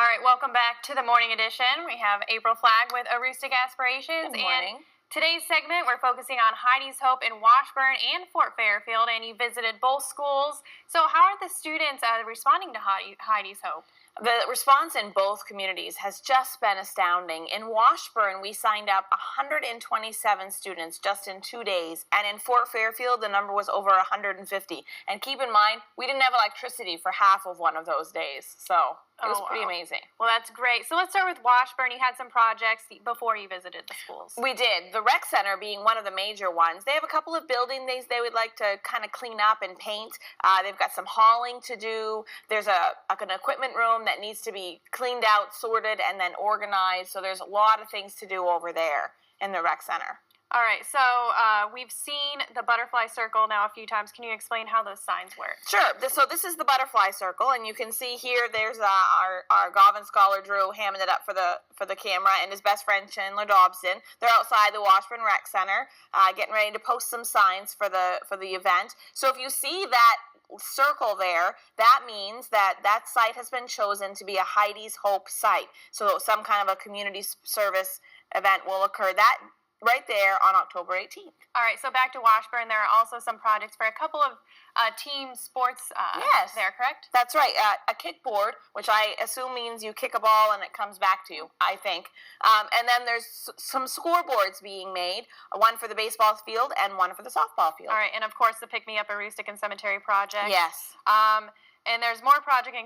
right, welcome back to the morning edition. We have April Flagg with Aroostook Aspirations. Good morning. And today's segment, we're focusing on Heidi's Hope in Washburn and Fort Fairfield, and you visited both schools. So how are the students responding to Heidi's Hope? The response in both communities has just been astounding. In Washburn, we signed up 127 students just in 2 days, and in Fort Fairfield, the number was over 150. And keep in mind, we didn't have electricity for half of one of those days, so it was pretty amazing. Well, that's great. So let's start with Washburn. You had some projects before you visited the schools. We did. The rec center being one of the major ones. They have a couple of buildings they would like to kind of clean up and paint. They've got some hauling to do. There's an equipment room that needs to be cleaned out, sorted, and then organized. So there's a lot of things to do over there in the rec center. All right, so we've seen the butterfly circle now a few times. Can you explain how those signs work? Sure. So this is the butterfly circle, and you can see here there's our Govan scholar Drew hamming it up for the camera, and his best friend Chandler Dobson. They're outside the Washburn Rec Center, getting ready to post some signs for the event. So if you see that circle there, that means that site has been chosen to be a Heidi's Hope site. So some kind of a community service event will occur right there on October 18th. All right, so back to Washburn, there are also some projects for a couple of team sports yes, there, correct? That's right. A kickboard, which I assume means you kick a ball and it comes back to you, I think. And then there's some scoreboards being made, one for the baseball field and one for the softball field. All right, and of course the Pick Me Up Aroostook and Cemetery project. Yes. And there's more projects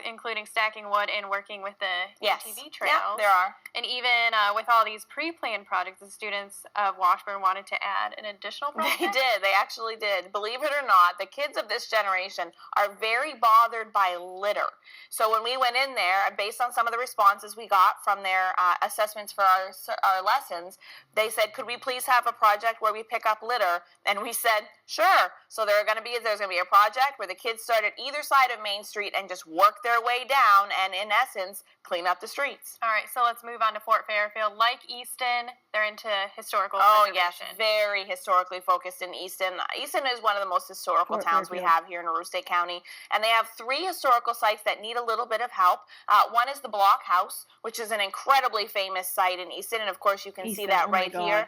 including stacking wood and working with the UTV trails. Yeah, there are. And even with all these pre-planned projects, the students of Washburn wanted to add an additional project. They did. They actually did. Believe it or not, the kids of this generation are very bothered by litter. So when we went in there, based on some of the responses we got from their assessments for our lessons, they said, could we please have a project where we pick up litter? And we said, sure. So there's going to be a project where the kids start at either side of Main Street and just work their way down and, in essence, clean up the streets. All right, so let's move on to Fort Fairfield. Like Easton, they're into historical preservation. Yes, preservation. Very historically focused in Easton. Easton is one of the most historical towns we have here in Aroostook County, and they have 3 historical sites that need a little bit of help. One is the Block House, which is an incredibly famous site in Easton, and of course you can see that right here.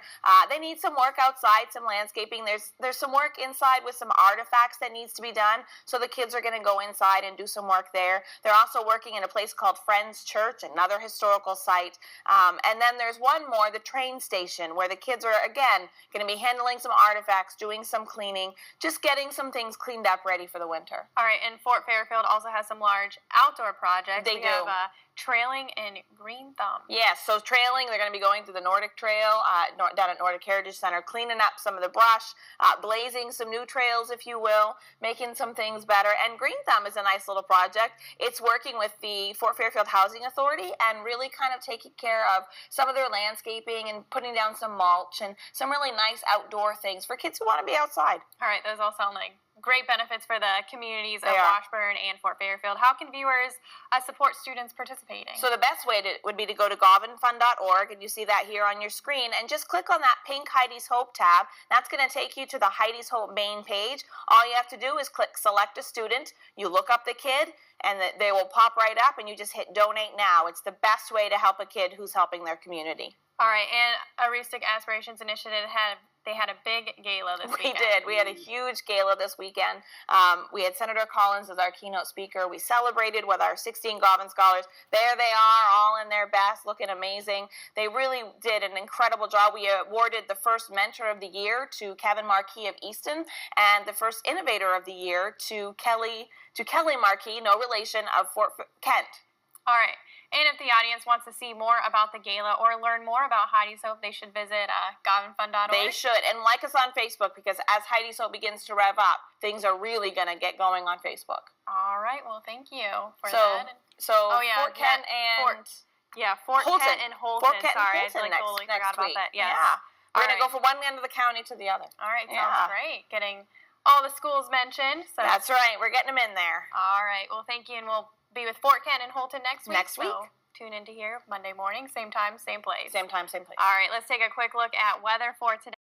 They need some work outside, some landscaping. There's some work inside with some artifacts that needs to be done, so the kids are going to go inside and do some work there. They're also working in a place called Friends Church, another historical site. And then there's one more, the train station, where the kids are, again, going to be handling some artifacts, doing some cleaning, just getting some things cleaned up ready for the winter. All right, and Fort Fairfield also has some large outdoor projects. They do. Have trailing and Green Thumb. Yes, so trailing, they're going to be going through the Nordic Trail down at Nordic Heritage Center, cleaning up some of the brush, blazing some new trails, if you will, making some things better. And Green Thumb is a nice little project. It's working with the Fort Fairfield Housing Authority and really kind of taking care of some of their landscaping and putting down some mulch and some really nice outdoor things for kids who want to be outside. All right, those all sound like great benefits for the communities of Washburn and Fort Fairfield. How can viewers support students participating? So the best way would be to go to govanfund.org, and you see that here on your screen, and just click on that pink Heidi's Hope tab. That's going to take you to the Heidi's Hope main page. All you have to do is click Select a Student. You look up the kid, and they will pop right up, and you just hit Donate Now. It's the best way to help a kid who's helping their community. All right, and Aroostook Aspirations Initiative they had a big gala this weekend. We did. We had a huge gala this weekend. We had Senator Collins as our keynote speaker. We celebrated with our 16 Govan scholars. There they are, all in their best, looking amazing. They really did an incredible job. We awarded the first Mentor of the Year to Kevin Marquis of Easton, and the first Innovator of the Year to Kelly Marquis, no relation, of Fort Kent. All right. And if the audience wants to see more about the gala or learn more about Heidi's Hope, they should visit govanfund.org. They should. And like us on Facebook, because as Heidi's Hope begins to rev up, things are really going to get going on Facebook. All right. Well, thank you for that. Fort Kent and... Fort Kent and Holton. Sorry, I totally forgot about that. Yes. Yeah. We're going to go from one end of the county to the other. All right. Sounds great. Getting all the schools mentioned. So. That's right. We're getting them in there. All right. Well, thank you, and we'll be with Fort Kent and Holton next week. So tune in to here Monday morning, same time, same place. Same time, same place. All right, let's take a quick look at weather for today.